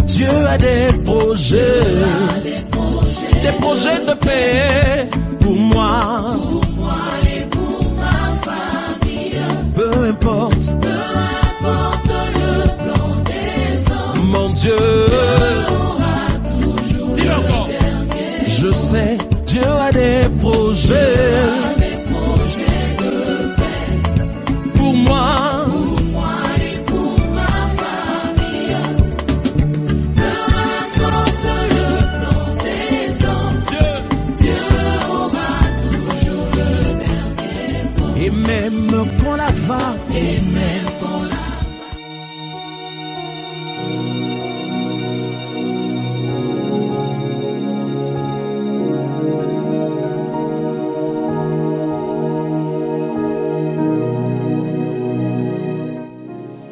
Dieu a des projets de paix pour moi et pour ma famille. Peu importe le plan des hommes, mon Dieu aura toujours dis-le encore. le dernier. Je sais, Dieu a des projets De paix pour moi et pour ma famille. Peu importe le plan des hommes, Dieu aura toujours le dernier mot. et même quand la va Et même quand la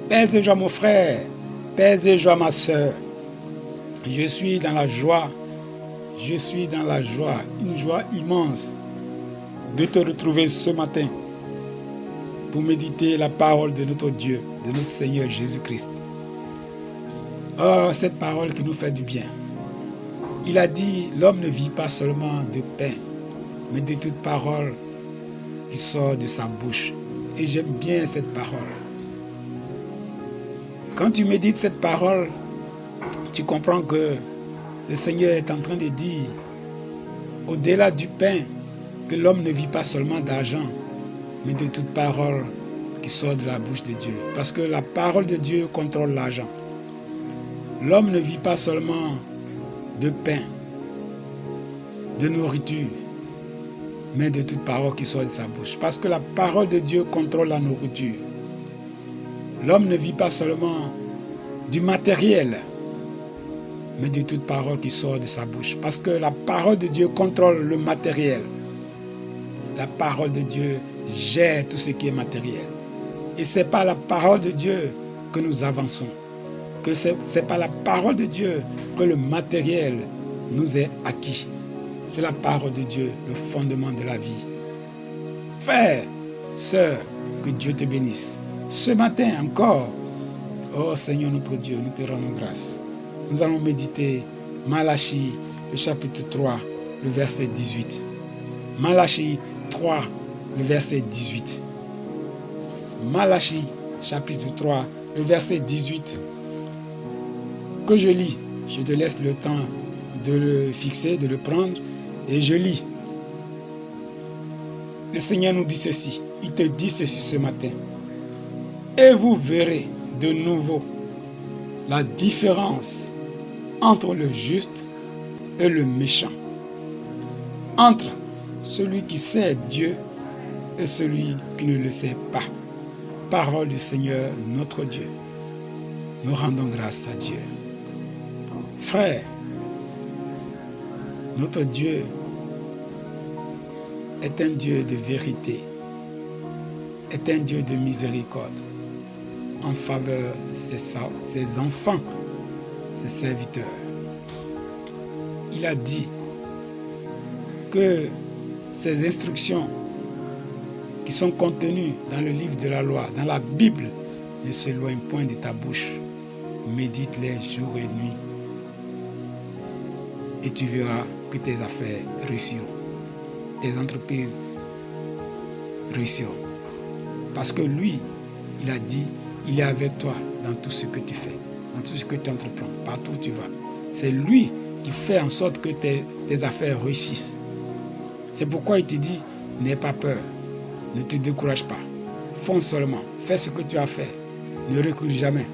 Paix et joie mon frère, paix et joie ma soeur. Je suis dans la joie, une joie immense de te retrouver ce matin pour méditer la parole de notre Dieu, de notre Seigneur Jésus-Christ. Oh, cette parole qui nous fait du bien. Il a dit, l'homme ne vit pas seulement de pain, mais de toute parole qui sort de sa bouche. Et j'aime bien cette parole. Quand tu médites cette parole, tu comprends que le Seigneur est en train de dire, au-delà du pain, que l'homme ne vit pas seulement d'argent, mais de toute parole qui sort de la bouche de Dieu. Parce que la parole de Dieu contrôle l'argent. L'homme ne vit pas seulement de pain, de nourriture, mais de toute parole qui sort de sa bouche. Parce que la parole de Dieu contrôle la nourriture. L'homme ne vit pas seulement du matériel, mais de toute parole qui sort de sa bouche. Parce que la parole de Dieu contrôle le matériel. La parole de Dieu gère tout ce qui est matériel. Et ce n'est pas la parole de Dieu que nous avançons. Que ce n'est pas la parole de Dieu que le matériel nous est acquis. C'est la parole de Dieu, le fondement de la vie. Frère, sœur, que Dieu te bénisse. Ce matin encore, oh Seigneur notre Dieu, nous te rendons grâce. Nous allons méditer Malachie, le chapitre 3, le verset 18. Malachie 3, le verset 18. Malachie, chapitre 3, le verset 18. Que je lis, je te laisse le temps de le fixer, de le prendre, et je lis. Le Seigneur nous dit ceci, il te dit ceci ce matin. Et vous verrez de nouveau la différence entre le juste et le méchant, entre celui qui sait Dieu et celui qui ne le sait pas. Parole du Seigneur notre Dieu. Nous rendons grâce à Dieu. Frères, notre Dieu est un Dieu de vérité, est un Dieu de miséricorde en faveur de ses enfants, ses serviteurs. Il a dit que ces instructions qui sont contenues dans le livre de la loi, dans la Bible, ne s'éloignent point de ta bouche. Médite-les jour et nuit. Et tu verras que tes affaires réussiront. Tes entreprises réussiront. Parce que lui, il a dit, il est avec toi dans tout ce que tu fais, dans tout ce que tu entreprends, partout où tu vas. C'est lui qui fait en sorte que tes affaires réussissent. C'est pourquoi il te dit, n'aie pas peur, ne te décourage pas, fonce seulement, fais ce que tu as fait, ne recule jamais.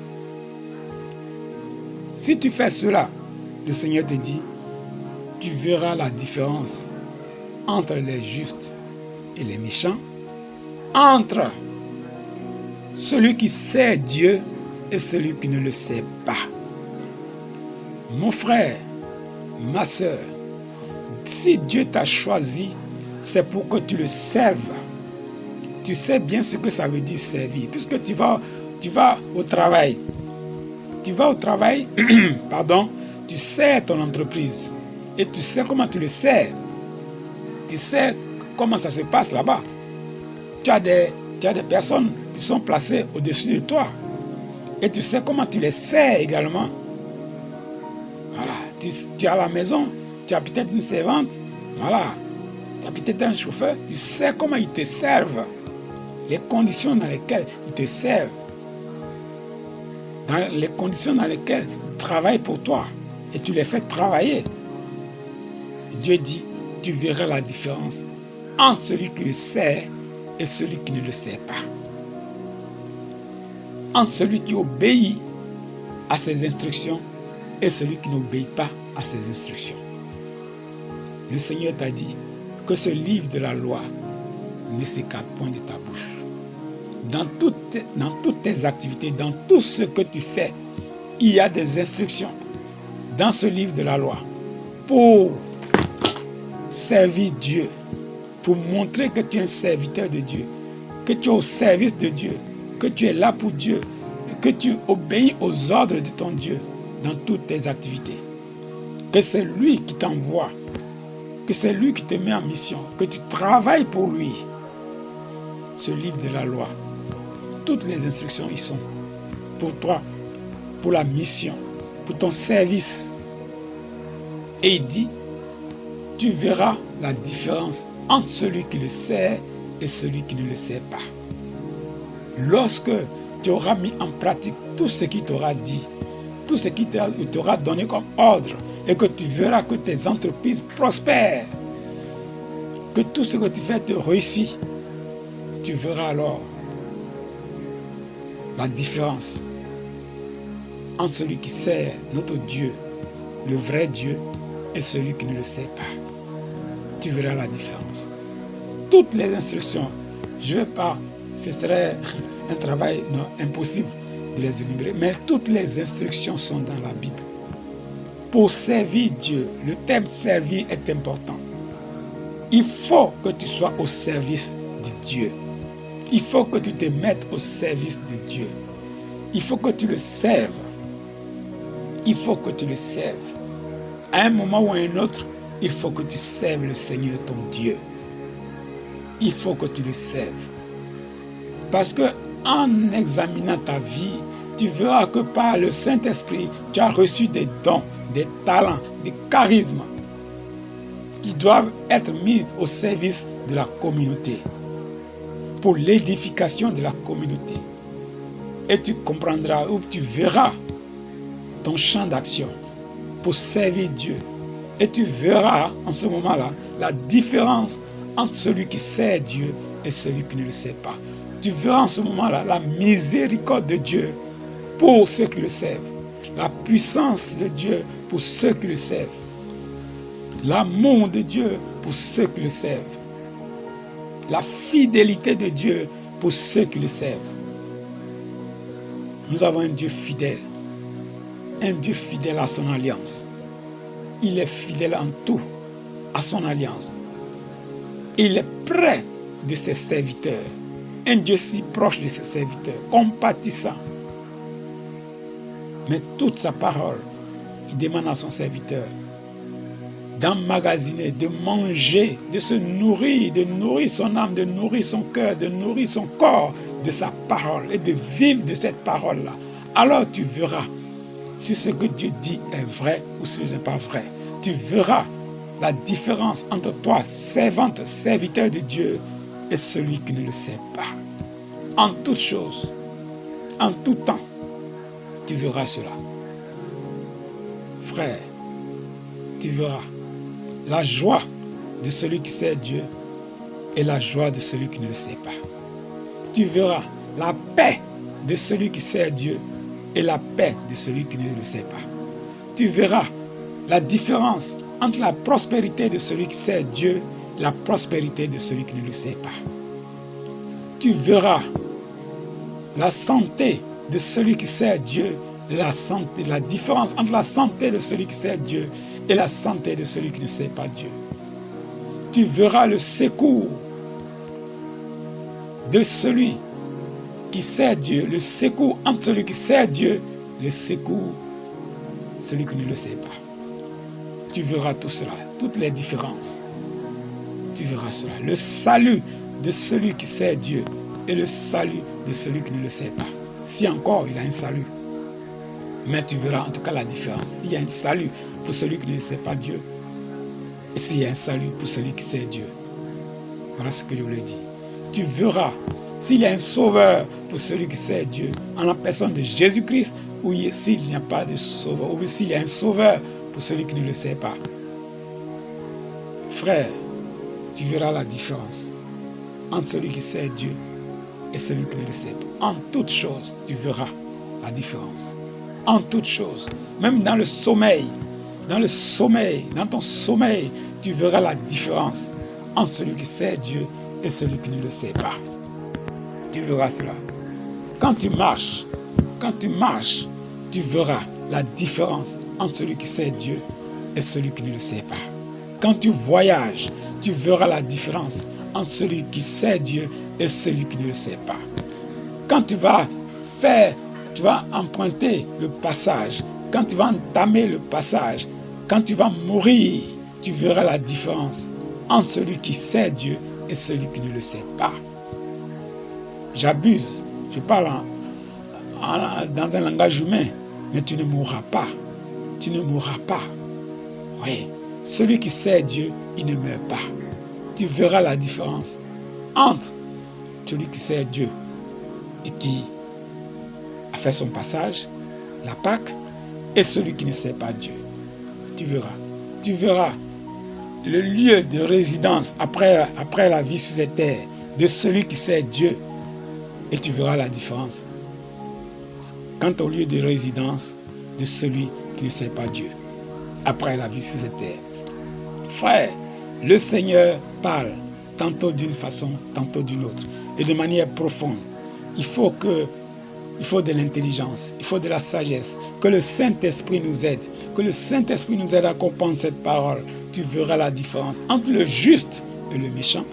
Si tu fais cela, le Seigneur te dit, tu verras la différence entre les justes et les méchants, entre celui qui sait Dieu et celui qui ne le sait pas. Mon frère, ma soeur, si Dieu t'a choisi, c'est pour que tu le serves. Tu sais bien ce que ça veut dire servir, puisque tu vas au travail. Tu vas au travail, pardon, tu sers ton entreprise et tu sais comment tu le sers. Tu sais comment ça se passe là-bas. Tu as des personnes qui sont placées au-dessus de toi et tu sais comment tu les sers également. Voilà, tu es à la maison, tu as peut-être une servante, voilà, tu as peut-être un chauffeur, tu sais comment ils te servent, les conditions dans lesquelles ils te servent, dans les conditions dans lesquelles ils travaillent pour toi, et tu les fais travailler. Dieu dit, tu verras la différence entre celui qui le sert et celui qui ne le sert pas. Entre celui qui obéit à ses instructions et celui qui n'obéit pas à ses instructions. Le Seigneur t'a dit que ce livre de la loi ne s'écarte point de ta bouche. Dans toutes tes activités, dans tout ce que tu fais, il y a des instructions dans ce livre de la loi pour servir Dieu, pour montrer que tu es un serviteur de Dieu, que tu es au service de Dieu, que tu es là pour Dieu, que tu obéis aux ordres de ton Dieu dans toutes tes activités. Que c'est lui qui t'envoie, que c'est lui qui te met en mission, que tu travailles pour lui. Ce livre de la loi, toutes les instructions y sont pour toi, pour la mission, pour ton service. Et il dit, tu verras la différence entre celui qui le sert et celui qui ne le sert pas. Lorsque tu auras mis en pratique tout ce qu'il t'aura dit, tout ce qu'il t'aura donné comme ordre, et que tu verras que tes entreprises prospèrent, que tout ce que tu fais te réussit, tu verras alors la différence entre celui qui sert notre Dieu, le vrai Dieu, et celui qui ne le sait pas. Tu verras la différence. Toutes les instructions, je ne veux pas, ce serait un travail impossible de les énumérer, mais toutes les instructions sont dans la Bible. Pour servir Dieu, le terme servir est important. Il faut que tu sois au service de Dieu. Il faut que tu te mettes au service de Dieu. Il faut que tu le serves. Il faut que tu le serves. À un moment ou à un autre, il faut que tu serves le Seigneur ton Dieu. Il faut que tu le serves. Parce que en examinant ta vie, tu verras que par le Saint-Esprit, tu as reçu des dons, des talents, des charismes qui doivent être mis au service de la communauté, pour l'édification de la communauté. Et tu comprendras ou tu verras ton champ d'action pour servir Dieu. Et tu verras en ce moment-là la différence entre celui qui sert Dieu et celui qui ne le sait pas. Tu verras en ce moment-là la miséricorde de Dieu pour ceux qui le servent, la puissance de Dieu pour ceux qui le servent, l'amour de Dieu pour ceux qui le servent, la fidélité de Dieu pour ceux qui le servent. Nous avons un Dieu fidèle à son alliance. Il est fidèle en tout à son alliance. Il est près de ses serviteurs. Un Dieu si proche de ses serviteurs, compatissant. Mais toute sa parole, il demande à son serviteur d'emmagasiner, de manger, de se nourrir, de nourrir son âme, de nourrir son cœur, de nourrir son corps de sa parole et de vivre de cette parole-là. Alors tu verras si ce que Dieu dit est vrai ou si ce n'est pas vrai. Tu verras la différence entre toi, servante, serviteur de Dieu, et celui qui ne le sait pas. En toutes choses, en tout temps, tu verras cela. Frère, tu verras la joie de celui qui sert Dieu et la joie de celui qui ne le sait pas. Tu verras la paix de celui qui sert Dieu et la paix de celui qui ne le sait pas. Tu verras la différence entre la prospérité de celui qui sert Dieu et la prospérité de celui qui ne le sait pas. Tu verras la santé de celui qui sert Dieu, la différence entre la santé de celui qui sert Dieu et la santé de celui qui ne sert pas Dieu. Tu verras le secours de celui qui sert Dieu, le secours entre celui qui sert Dieu, le secours celui qui ne le sait pas. Tu verras tout cela, toutes les différences. Tu verras cela. Le salut de celui qui sert Dieu et le salut de celui qui ne le sait pas. Si encore il a un salut. Mais tu verras en tout cas la différence. Il y a un salut pour celui qui ne sait pas Dieu. Et s'il y a un salut pour celui qui sait Dieu. Voilà ce que je voulais dire. Tu verras s'il y a un sauveur pour celui qui sait Dieu, en la personne de Jésus-Christ, ou s'il n'y a pas de sauveur, ou s'il y a un sauveur pour celui qui ne le sait pas. Frère, tu verras la différence entre celui qui sait Dieu et celui qui ne le sait pas. En toutes choses, tu verras la différence. En toutes choses, même dans le sommeil, dans ton sommeil, tu verras la différence entre celui qui sait Dieu et celui qui ne le sait pas. Tu verras cela. Quand tu marches, tu verras la différence entre celui qui sait Dieu et celui qui ne le sait pas. Quand tu voyages, tu verras la différence entre celui qui sait Dieu et celui qui ne le sait pas. Quand tu vas emprunter le passage, quand tu vas entamer le passage, quand tu vas mourir, tu verras la différence entre celui qui sait Dieu et celui qui ne le sait pas. J'abuse, je parle dans un langage humain, mais tu ne mourras pas. Tu ne mourras pas. Oui, celui qui sait Dieu, il ne meurt pas. Tu verras la différence entre celui qui sait Dieu et qui a fait son passage, la Pâque, et celui qui ne sait pas Dieu. Tu verras. Tu verras le lieu de résidence après la vie sur cette terre de celui qui sait Dieu. Et tu verras la différence quant au lieu de résidence de celui qui ne sait pas Dieu après la vie sur cette terre. Frère, le Seigneur parle tantôt d'une façon, tantôt d'une autre, et de manière profonde. Il faut de l'intelligence, il faut de la sagesse, que le Saint-Esprit nous aide, à comprendre cette parole. Tu verras la différence entre le juste et le méchant.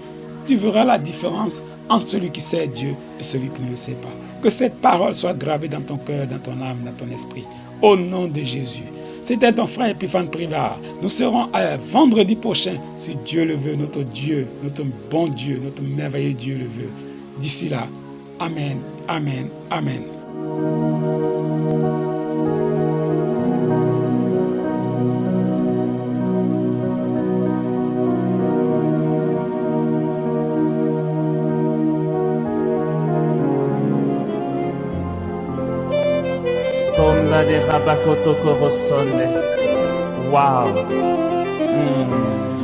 Tu verras la différence entre celui qui sait Dieu et celui qui ne le sait pas. Que cette parole soit gravée dans ton cœur, dans ton âme, dans ton esprit. Au nom de Jésus. C'était ton frère Epiphane Privard. Nous serons vendredi prochain, si Dieu le veut, notre Dieu, notre bon Dieu, notre merveilleux Dieu le veut. D'ici là, Amen, Amen, Amen. Tomla de Rabakoto Korosone. Wow.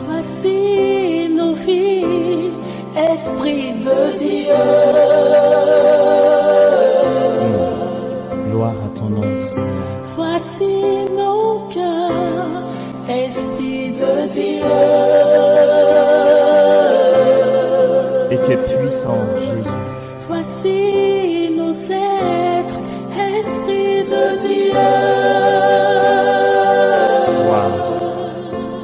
Voici nos vies, Esprit de Dieu. Gloire à ton nom, Seigneur. Voici nos cœurs, Esprit de Dieu. Et tu es puissant, Jésus. Voici